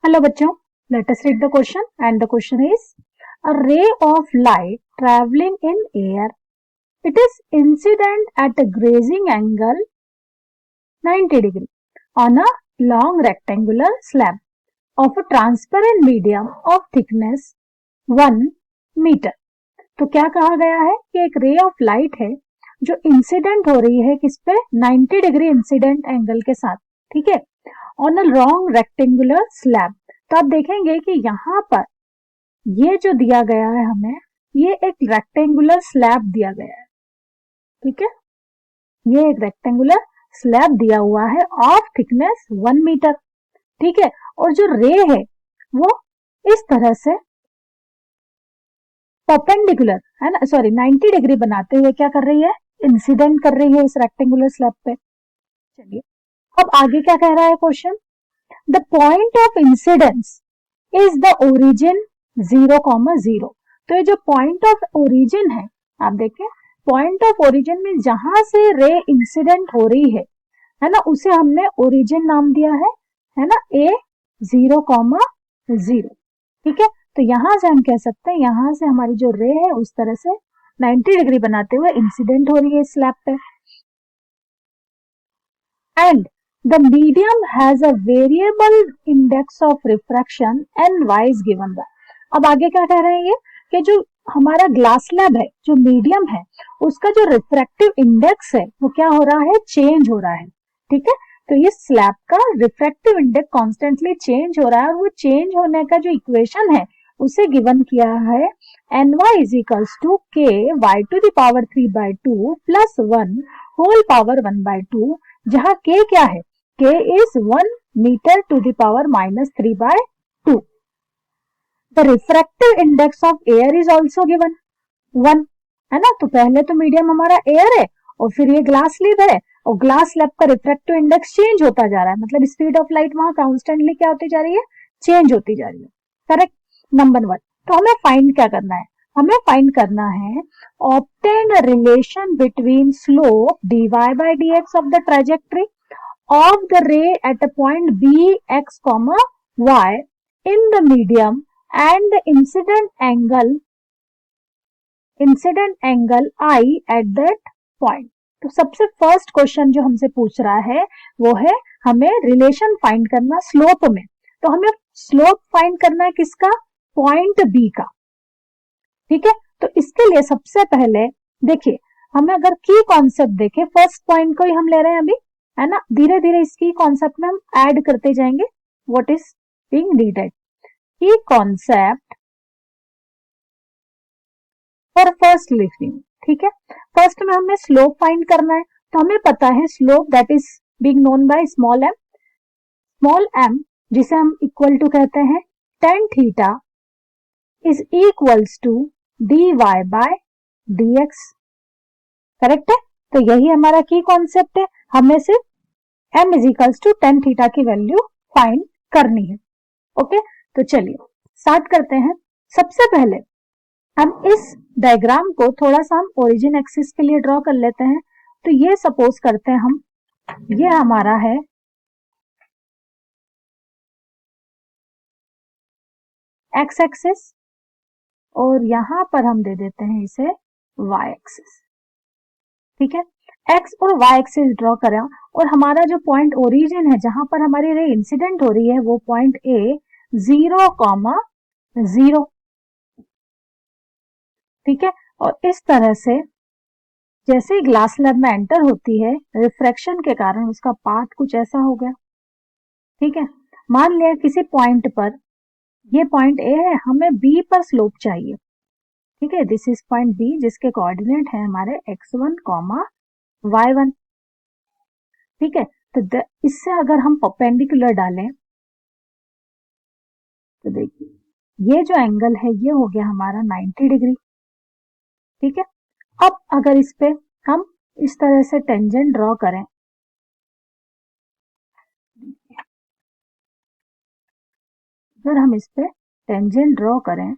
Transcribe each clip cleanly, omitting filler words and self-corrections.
Hello बच्चों, let us read the question and the question is a ray of light traveling in air. It is incident at a grazing angle 90 degree on a long rectangular slab of a transparent medium of thickness 1 meter. तो क्या कहा गया है कि एक ray of light है जो incident हो रही है किस पे 90 डिग्री इंसिडेंट एंगल के साथ, ठीक है, on a long rectangular slab. तो आप देखेंगे कि यहाँ पर ये जो दिया गया है हमें, ये एक रेक्टेंगुलर स्लैब दिया गया है, ठीक है, ये एक रेक्टेंगुलर स्लैब दिया हुआ है ऑफ थिकनेस 1 मीटर, ठीक है, और जो रे है वो इस तरह से परपेंडिकुलर है ना, सॉरी 90 डिग्री बनाते हुए क्या कर रही है, इंसिडेंट कर रही है इस रेक्टेंगुलर स्लैब पे। चलिए अब आगे क्या कह रहा है question, the point of incidence is the origin 0,0। तो ये जो पॉइंट ऑफ ओरिजिन है, आप देखें पॉइंट ऑफ ओरिजिन में जहां से रे इंसिडेंट हो रही है ना, उसे हमने ओरिजिन नाम दिया है ना, ए 0,0, ठीक है। तो यहां से हम कह सकते हैं, यहां से हमारी जो रे है उस तरह से 90 डिग्री बनाते हुए इंसिडेंट हो रही है स्लैब पे, and the medium has a variable index of refraction and y is given by. अब आगे क्या कह रहे हैं ये, कि जो हमारा ग्लास स्लैब है, जो मीडियम है, उसका जो रिफ्रैक्टिव इंडेक्स है वो क्या हो रहा है, चेंज हो रहा है, ठीक है। तो ये स्लैब का रिफ्रैक्टिव इंडेक्स कॉन्स्टेंटली चेंज हो रहा है, और वो चेंज होने का जो इक्वेशन है उसे गिवन किया है n y is equals to k y to the power 3/2 plus 1 whole power 1/2, जहां k क्या है, k is 1 metre to the power -3/2। The refractive index of air is also given 1, है ना। तो पहले तो मीडियम हमारा एयर है और फिर ये ग्लास स्लैब है, और ग्लास स्लैब का रिफ्रैक्टिव इंडेक्स चेंज होता जा रहा है, मतलब स्पीड ऑफ लाइट वहां कॉन्स्टेंटली क्या होती जा रही है, चेंज होती जा रही है, करेक्ट। नंबर 1, तो हमें फाइंड क्या करना है, हमें फाइंड करना है obtain a relation between slope dy by dx of the trajectory of the ray at a point b x comma y in the medium and the incident angle I at that point। तो सबसे first question जो हमसे पूछ रहा है वो है हमें रिलेशन फाइंड करना स्लोप में। तो हमें स्लोप फाइंड करना है किसका, पॉइंट बी का, ठीक है। तो इसके लिए सबसे पहले देखिए, हमें अगर की कॉन्सेप्ट देखें, फर्स्ट पॉइंट को ही हम ले रहे हैं अभी, है ना, धीरे धीरे इसकी कॉन्सेप्ट में हम ऐड करते जाएंगे व्हाट इज बीइंग नीडेड। की कॉन्सेप्ट फॉर फर्स्ट लिख रही हूं, ठीक है। फर्स्ट में हमें स्लोप फाइंड करना है, तो हमें पता है slope that is being known by small m, जिसे हम इक्वल टू कहते हैं tan theta is equals to dy by dx, correct है। तो यही हमारा की कॉन्सेप्ट है, हमें सिर्फ m is equals to tan theta की वैल्यू फाइंड करनी है, ओके। तो चलिए स्टार्ट करते हैं। सबसे पहले हम इस डायग्राम को थोड़ा सा हम ओरिजिन एक्सिस के लिए ड्रॉ कर लेते हैं। तो ये सपोज करते हैं हम, ये हमारा है एक्स एक्सिस, और यहां पर हम दे देते हैं इसे वाई एक्सिस, ठीक है। एक्स और वाई एक्सिस ड्रॉ करें, और हमारा जो पॉइंट ओरिजिन है जहां पर हमारी रे इंसिडेंट हो रही है वो पॉइंट ए 0,0, ठीक है। और इस तरह से जैसे ही ग्लास स्लैब में एंटर होती है, रिफ्रैक्शन के कारण उसका पाथ कुछ ऐसा हो गया, ठीक है। मान लिया किसी पॉइंट पर, ये पॉइंट ए है, हमें बी पर स्लोप चाहिए, ठीक है, दिस इज पॉइंट बी जिसके कोऑर्डिनेट है हमारे x1, y1, ठीक है। तो इससे अगर हम परपेंडिकुलर डालें तो देखिए ये जो एंगल है ये हो गया हमारा 90 डिग्री, ठीक है। अब अगर इस पे हम इस तरह से टेंजेंट ड्रॉ करें, अगर हम इस पे टेंजेंट ड्रॉ करें,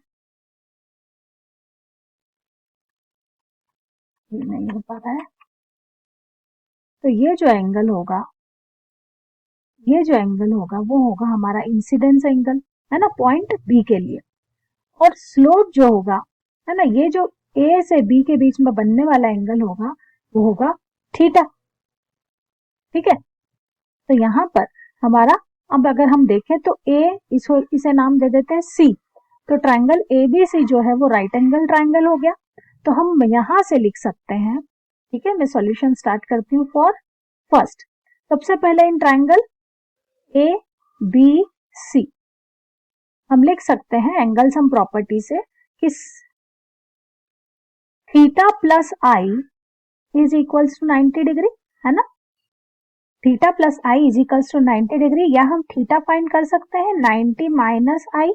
ये नहीं हो पा रहा है, तो ये जो एंगल होगा ये जो एंगल होगा वो होगा हमारा इंसिडेंस एंगल, है ना, पॉइंट बी के लिए। और स्लोप जो होगा, है ना, ये जो ए से बी के बीच में बनने वाला एंगल होगा वो होगा थीटा। ठीक है, तो यहाँ पर हमारा, अब अगर हम देखें तो ए, इसको इसे नाम दे देते हैं सी, तो ट्रायंगल एबीसी जो है वो राइट एंगल ट्रायंगल हो गया। तो हम यहां से लिख सकते हैं, ठीक है, मैं सॉल्यूशन स्टार्ट करती हूँ फॉर फर्स्ट। सबसे पहले in triangle A B C हम लिख सकते हैं एंगल सम प्रॉपर्टी से कि theta plus i is equals to 90 degree, है ना, theta plus i is equals to 90 degree, या हम थीटा फाइंड कर सकते हैं 90 माइनस आई।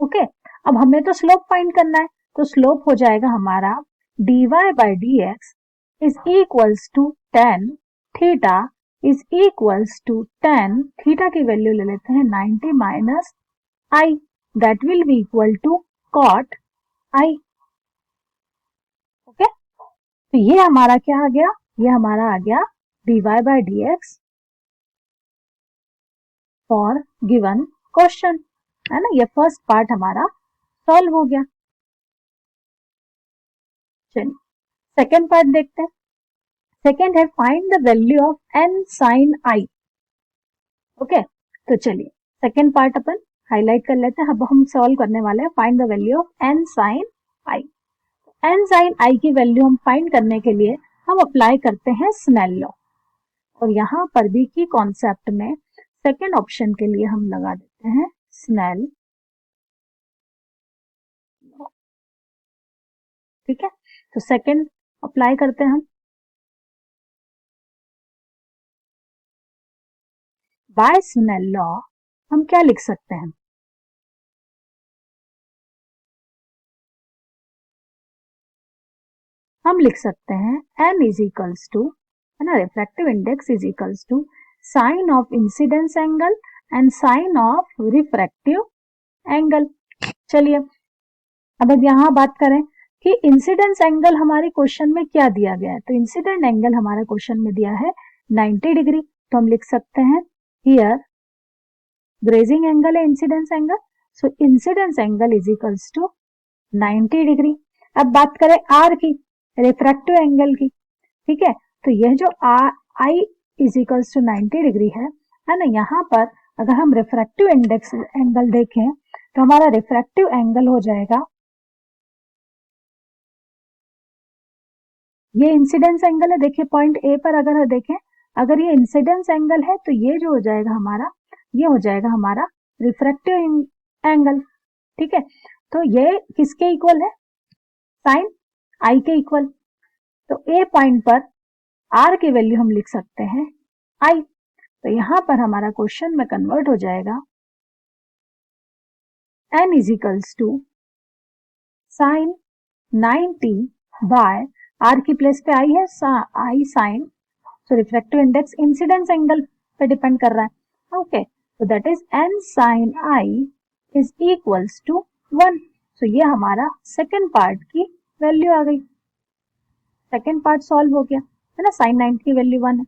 ओके, अब हमें तो स्लोप फाइंड करना है, तो स्लोप हो जाएगा हमारा dy by d x is equals to tan theta is equals to tan, theta की वैल्यू ले लेते हैं 90 minus i, that will be equal to cot i. Okay, तो ये हमारा क्या आ गया, ये हमारा आ गया dy by d x for given question, है ना, ये फर्स्ट पार्ट हमारा सॉल्व हो गया। चलिए सेकेंड पार्ट देखते हैं। सेकेंड है find the value of n sine i. Okay, तो चलिए सेकेंड पार्ट अपन हाईलाइट कर लेते हैं। अब हम सॉल्व करने वाले हैं find the value of n sine i. N sine i की वैल्यू हम फाइंड करने के लिए हम अप्लाई करते हैं स्नेल लॉ, और यहाँ पर भी की कॉन्सेप्ट में सेकेंड ऑप्शन के लिए हम लगा देते हैं स्नेल। ठीक है, तो सेकेंड अप्लाई करते हैं हम। बाय स्नेल लॉ हम क्या लिख सकते हैं, हम लिख सकते हैं n इज इक्वल्स टू, है ना, refractive index is equals to sine of incidence angle and sine of refractive angle. चलिए अब यहाँ बात करें कि इंसिडेंस एंगल हमारे क्वेश्चन में क्या दिया गया है, तो इंसिडेंट एंगल हमारे क्वेश्चन में दिया है 90 डिग्री, तो हम लिख सकते हैं हियर ग्रेजिंग एंगल है incidence angle, so incidence angle is equals to 90 degree. अब बात करें आर की, रिफ्रैक्टिव एंगल की, ठीक है, तो यह जो आई इज इक्वल्स टू 90 डिग्री है ना, यहाँ पर अगर हम रिफ्रैक्टिव इंडेक्स एंगल देखें तो हमारा रिफ्रैक्टिव एंगल हो जाएगा, ये इंसिडेंस एंगल है, देखिए पॉइंट ए पर अगर देखें, अगर ये इंसिडेंस एंगल है तो ये जो हो जाएगा हमारा, ये हो जाएगा हमारा रिफ्रैक्टिव एंगल। ठीक है, तो ये किसके इक्वल है, साइन आई के इक्वल, तो ए पॉइंट पर आर की वैल्यू हम लिख सकते हैं आई, तो यहां पर हमारा क्वेश्चन में कन्वर्ट हो जाएगा n is equals to sine 90 by r की प्लेस पे आई है आई साइन, तो रिफ्रैक्टिव इंडेक्स इंसिडेंस एंगल पे डिपेंड कर रहा है। ओके, तो that is n sine i is equals to 1, तो ये हमारा सेकेंड पार्ट की वैल्यू आ गई, सेकेंड पार्ट सॉल्व हो गया, है ना, साइन 90 की वैल्यू 1 है।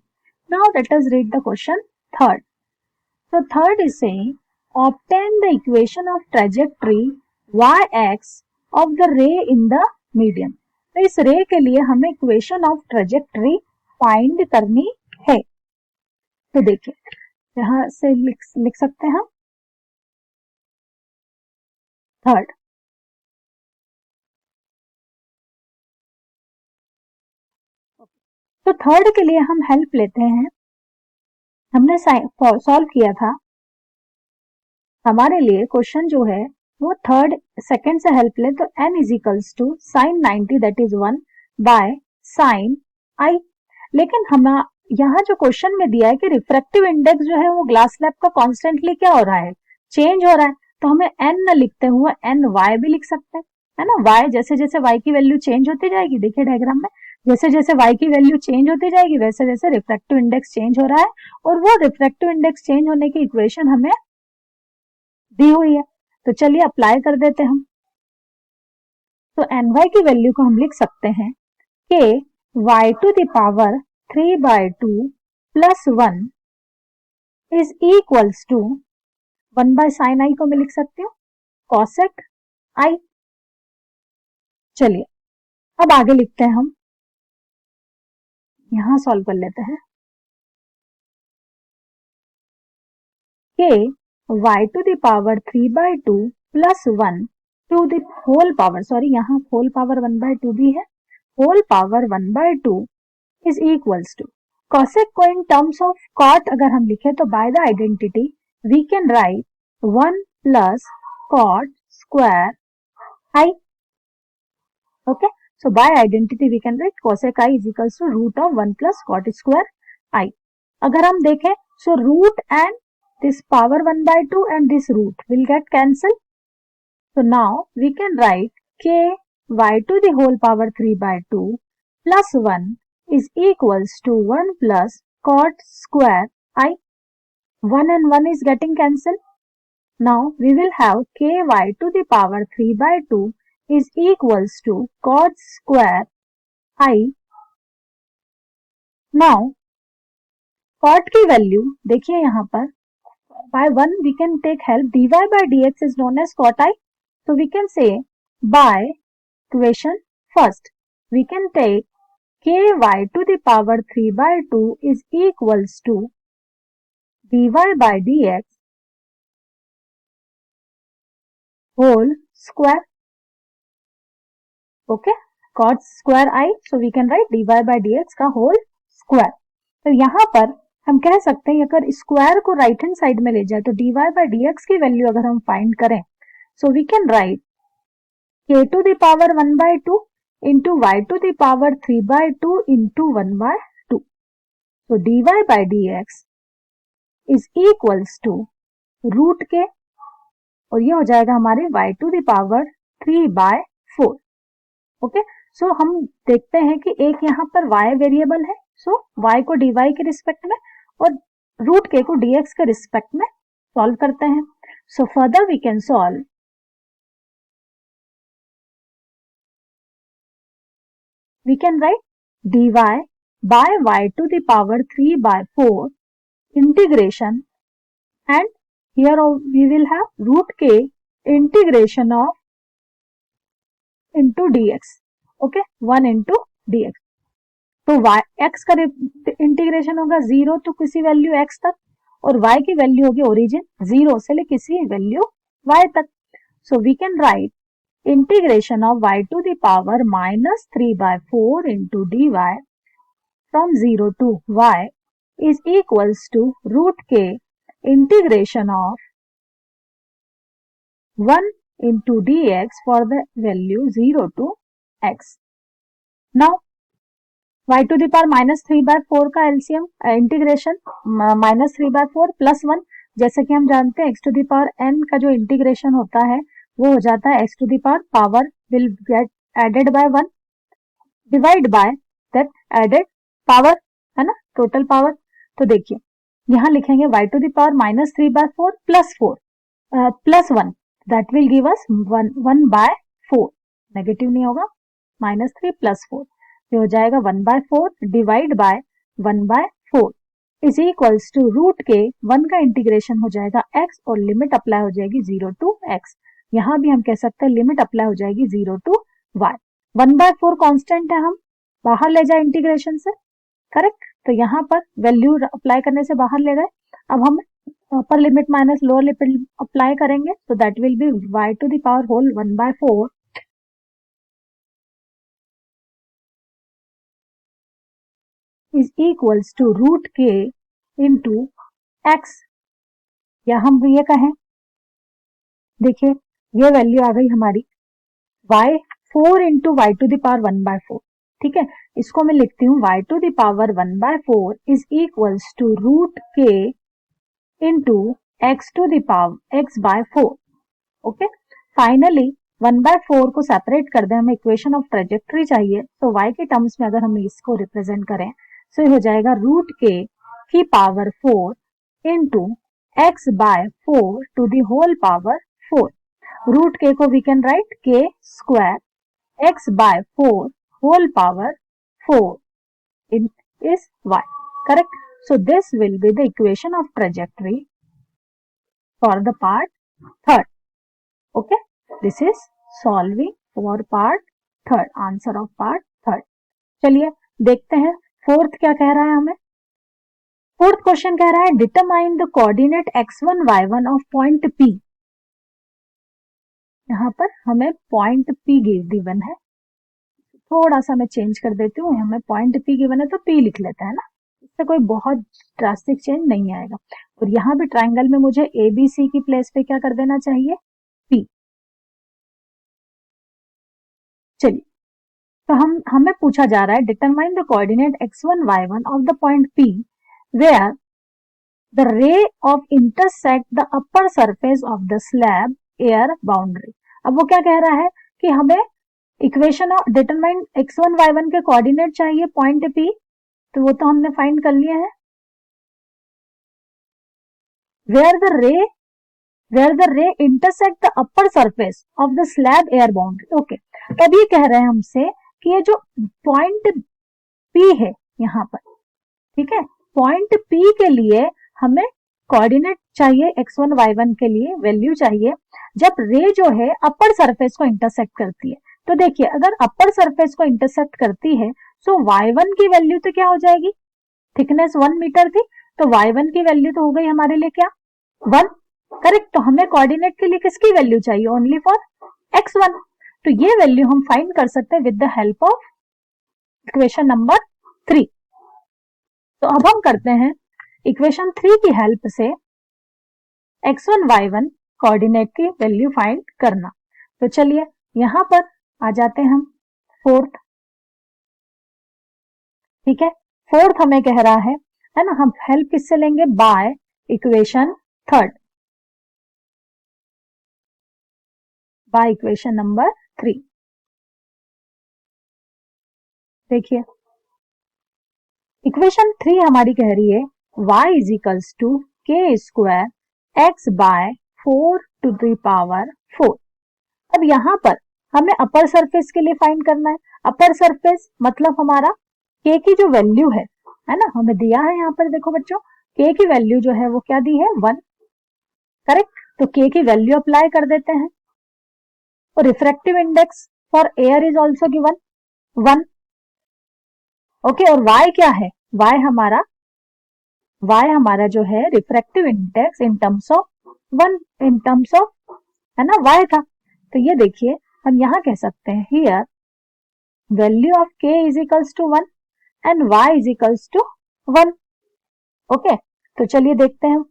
Now let us read the question third. So third is saying obtain the equation of trajectory yx of the ray in the medium। तो इस रे के लिए हमें इक्वेशन ऑफ ट्रेजेक्टरी फाइंड करनी है। तो देखिए यहां से लिख सकते हैं हम थर्ड। तो थर्ड के लिए हम हेल्प लेते हैं, हमने सॉल्व किया था, हमारे लिए क्वेश्चन जो है वो थर्ड सेकंड से हेल्प ले, तो n is equals to sine 90 that is 1 by sine i. लेकिन हम यहाँ जो क्वेश्चन में दिया है कि रिफ्रैक्टिव इंडेक्स जो है वो ग्लास स्लैब का कॉन्स्टेंटली क्या हो रहा है, चेंज हो रहा है, तो हमें n न लिखते हुए n y भी लिख सकते हैं, है ना, y जैसे जैसे y की वैल्यू चेंज होती जाएगी, देखिए डायग्राम में जैसे जैसे y की वैल्यू चेंज होती जाएगी वैसे वैसे रिफ्रैक्टिव इंडेक्स चेंज हो रहा है, और वो रिफ्रैक्टिव इंडेक्स चेंज होने की इक्वेशन हमें दी हुई है, तो चलिए अप्लाई कर देते हैं हम। तो ny की वैल्यू को हम लिख सकते हैं कि y to the power 3/2 plus 1 is equals to 1 by sine i को मैं लिख सकती हूँ कॉसेक आई। चलिए अब आगे लिखते हैं हम, यहां सॉल्व कर लेते हैं के y to the power 3/2 plus 1 to the whole power, sorry यहाँ होल पावर 1/2 भी है, whole power 1/2 is equals to cosec को इन टर्म्स ऑफ कॉट अगर हम लिखे तो by the identity we can write 1 plus cot square i. Okay, so by identity we can write cosec I is equals to root of 1 plus cot square I. अगर हम देखें so root and this power 1/2 and this root will get cancelled. So now we can write k y to the whole power 3/2 plus 1 is equals to 1 plus cot square I. 1 and 1 is getting cancelled. Now we will have k y to the power 3/2 is equals to cot square I. Now cot की value देखिए यहाँ पर by 1 we can take help, dy by dx is known as cot I. So we can say by equation first we can take ky to the power 3/2 is equals to dy by dx whole square. Okay, cot square i, so we can write dy by dx का whole square. तो यहाँ पर हम कह सकते हैं अगर square को राइट हैंड साइड में ले जाए तो dy by dx की वैल्यू अगर हम फाइंड करें so we can write k to the power 1/2 into y to the power 3/2 into 1/2। So dy by dx is equals to root k और ये हो जाएगा हमारे y to the power 3/4। Okay, so हम देखते हैं कि एक यहाँ पर y वेरिएबल है, सो y को dy के रिस्पेक्ट में और रूट k को dx के रिस्पेक्ट में सॉल्व करते हैं। So further we can solve we can write dy by y to the power 3/4 integration and here we will have root k integration of into dx. Okay, 1 into dx। तो y x का integration होगा 0 to किसी value x तक और y की value होगी origin 0 से ले किसी वैल्यू y तक। So we can write integration of y to the power minus 3/4 into dy from 0 to y is equals to root k integration of 1 into dx for the value 0 to x. Now y to the power minus 3/4 का LCM integration minus 3/4 plus 1, जैसे कि हम जानते हैं x to the power n का जो integration होता है वो हो जाता है x to the power will get added by 1 divide by that added power, है ना, टोटल पावर। तो देखिए यहाँ लिखेंगे y to the power minus 3/4 plus 4 plus 1 that will give us 1/4, negative नहीं होगा, -3 plus 4 ये हो जाएगा 1/4 divide by 1/4 is equals to root के 1 का इंटीग्रेशन हो जाएगा x और लिमिट अप्लाई हो जाएगी 0 to x। यहां भी हम कह सकते हैं लिमिट अप्लाई हो जाएगी 0 to y। 1/4 कांस्टेंट है, हम बाहर ले जाए इंटीग्रेशन से, करेक्ट। तो यहाँ पर वैल्यू अप्लाई करने से बाहर ले गए, अब हम upper limit minus lower limit apply करेंगे, so that will be y to the power whole 1/4 is equals to root k into x। या हम ये कहें, देखिए ये वैल्यू आ गई हमारी y 4 into y to the power 1/4, ठीक है। इसको मैं लिखती हूँ y to the power 1/4 is equals to root k into x to the power x/4। Okay, finally 1/4 को सेपरेट कर दें, हमें इक्वेशन ऑफ ट्रेजेक्टरी चाहिए, तो y के टर्म्स में अगर हम इसको रिप्रेजेंट करें तो हो जाएगा रूट k की power 4 into x/4 to the whole power 4। Root k को we can write k square x/4 whole power 4 is y, correct. So this will be the equation of trajectory for the part third. Okay, this is solving for part third, answer of part third. चलिए देखते हैं fourth क्या कह रहा है हमें. Fourth question कह रहा है determine the coordinate x1 y1 of point P. यहाँ पर हमें पॉइंट P गिवन है. थोड़ा सा मैं चेंज कर देती हूँ, हमें पॉइंट P गिवन है तो P लिख लेते हैं ना, इससे कोई बहुत ड्रास्टिक चेंज नहीं आएगा. और यहाँ भी ट्राइंगल में मुझे ABC की प्लेस पे क्या कर देना चाहिए, P. चलिए तो हमें पूछा जा रहा है determine the coordinate x1 y1 of the point P where the ray of intersect the upper surface of the slab air boundary. अब वो क्या कह रहा है कि हमें equation of determine x1 y1 के कोऑर्डिनेट चाहिए पॉइंट P, तो वो तो हमने फाइंड कर लिया है. Where the ray intersect the upper surface of the slab air boundary. Okay, तब ये कह रहे हैं हमसे कि ये जो पॉइंट P है यहाँ पर, ठीक है, पॉइंट P के लिए हमें कोऑर्डिनेट चाहिए x1 y1 के लिए वैल्यू चाहिए जब रे जो है अपर सरफेस को इंटरसेक्ट करती है. तो देखिए अगर अपर सरफेस को इंटरसेक्ट करती है सो y1 की वैल्यू तो क्या हो जाएगी, थिकनेस 1 मीटर थी तो y1 की वैल्यू तो हो गई हमारे लिए क्या 1. करेक्ट. तो हमें कोऑर्डिनेट के लिए किसकी वैल्यू चाहिए, ओनली फॉर x1. तो ये वैल्यू हम फाइंड कर सकते हैं with the help of equation number 3. तो अब हम करते हैं इक्वेशन 3 की हेल्प से x1 y1 कोऑर्डिनेट की वैल्यू फाइंड करना. तो चलिए यहां पर आ जाते हैं हम फोर्थ. ठीक है, फोर्थ हमें कह रहा है ना, हम हेल्प किससे लेंगे, by equation third, by equation number 3. देखिए इक्वेशन 3 हमारी कह रही है y is equals to k square x by 4 to the power 4. अब यहाँ पर हमें अपर सरफेस के लिए फाइंड करना है. अपर सरफेस मतलब हमारा k की जो वैल्यू है ना, हमें दिया है यहाँ पर, देखो बच्चों k की वैल्यू जो है वो क्या दी है 1. करेक्ट. तो k की वैल्यू अप्लाई कर देते हैं. और refractive index for air is also given 1. Okay, और y क्या है, y हमारा जो है refractive index in terms of 1, in terms of है ना y था. तो ये देखिए हम यहाँ कह सकते हैं here value of k is equals to 1 and y is equals to 1. Okay, तो चलिए देखते हैं,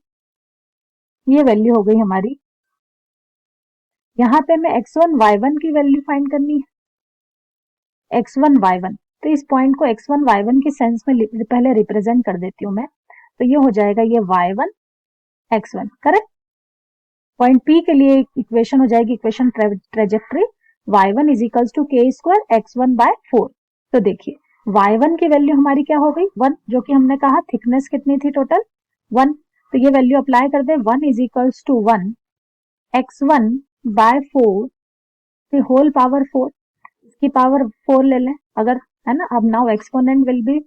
ये वैल्यू हो गई हमारी. यहाँ पे हमें x1 y1 की वैल्यू फाइंड करनी है, x1 y1. तो इस पॉइंट को x1 y1 के सेंस में पहले रिप्रेजेंट कर देती हूँ मैं. तो ये हो जाएगा ये y1 x1. Correct. Point P के लिए इक्वेशन हो जाएगी equation trajectory y1 is equals to k square x1 by 4. तो देखिए y1 की वैल्यू हमारी क्या हो गई 1, जो कि हमने कहा थिकनेस कितनी थी टोटल 1. तो ये वैल्यू अप्लाई कर दे, 1 is equals to 1 x1 by 4 whole power 4, इसकी पावर 4 ले लें अगर, है ना. अब now exponent will be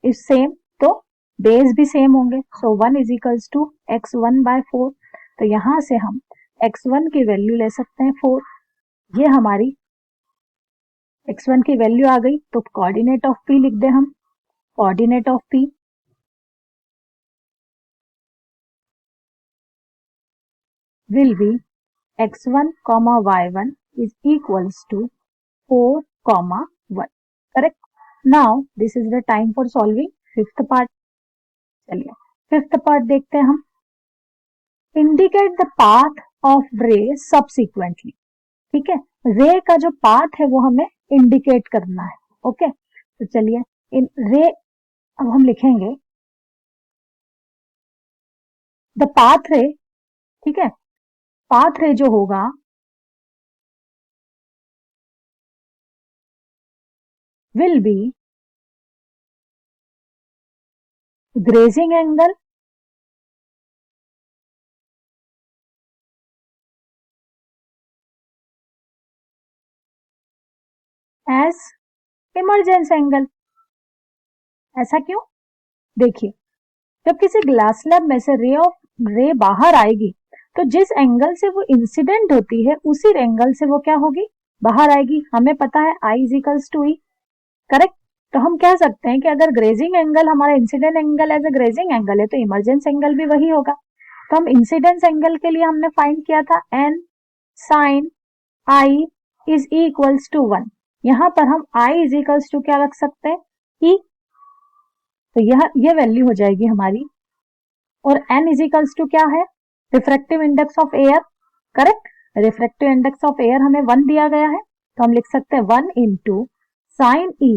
is same, तो बेस भी सेम होंगे. So 1 is equals to x1 by 4. तो यहां से हम x1 की वैल्यू ले सकते हैं 4. ये हमारी x1 की वैल्यू आ गई. तो कोऑर्डिनेट ऑफ P लिख दे हम, coordinate of P will be x1 comma y1 is equals to 4 comma 1. Correct. Now this is the time for solving fifth part. चलिए फिफ्थ पार्ट देखते हैं हम. इंडिकेट द पाथ ऑफ रे subsequently. ठीक है, रे का जो पाथ है वो हमें इंडिकेट करना है. ओके, तो चलिए इन रे अब हम लिखेंगे द पाथ रे. ठीक है, पाथ रे जो होगा will be grazing angle as emergence angle. ऐसा क्यों, देखिए जब किसी ग्लास स्लैब में से रे बाहर आएगी तो जिस एंगल से वो इंसिडेंट होती है उसी एंगल से वो क्या होगी, बाहर आएगी। हमें पता है I is equals to e, correct. तो हम कह सकते हैं कि अगर ग्रेजिंग एंगल हमारा incident angle as a grazing angle है तो इमर्जेंस एंगल भी वही होगा। तो हम इंसिडेंस एंगल के लिए हमने फाइंड किया था n sin I is equals to 1। यहां पर हम I इज इक्वल्स टू क्या रख सकते हैं, E। तो यह वैल्यू हो जाएगी हमारी। और n इज इक्वल्स टू क्या है, refractive index of air, correct. Refractive index of air हमें 1 दिया गया है, तो हम लिख सकते हैं 1 into sine E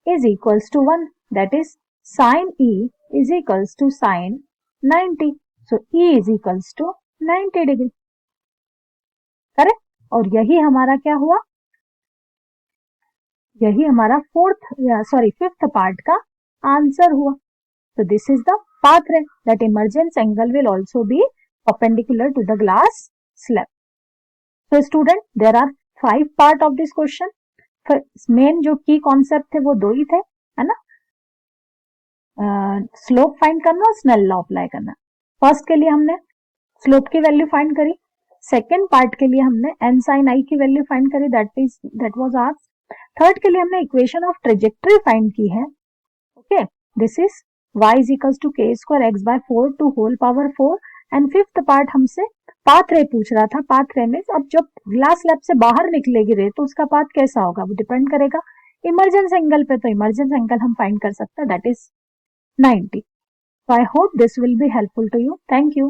is equals to 1, that is sine E is equals to sine 90। So E is equals to 90 degree, correct. और यही हमारा क्या हुआ, यही हमारा फिफ्थ पार्ट का आंसर हुआ। So this is the path ray that emergence angle will also be perpendicular to the glass slab. So student, there are 5 part of this question. Main जो की कॉन्सेप्ट थे वो 2 ही थे, है ना, स्लोप फाइंड करना और स्नेल लॉ अप्लाई करना। फर्स्ट के लिए हमने स्लोप की वैल्यू फाइंड करी, सेकेंड पार्ट के लिए हमने n sin I की वैल्यू फाइंड करी, दैट वाज आस्क्ड। थर्ड के लिए हमने इक्वेशन ऑफ ट्रेजेक्टरी फाइंड की है, okay. This is y is equals to k square x by 4 to whole power 4। And fifth part हमसे पाथ रे पूछ रहा था। पाथ रे में अब जब ग्लास स्लैब से बाहर निकलेगी रे तो उसका पाथ कैसा होगा, वो डिपेंड करेगा इमर्जेंस एंगल पे। तो इमर्जेंस एंगल हम फाइंड कर सकते हैं, that is 90। So I hope this will be helpful to you. Thank you.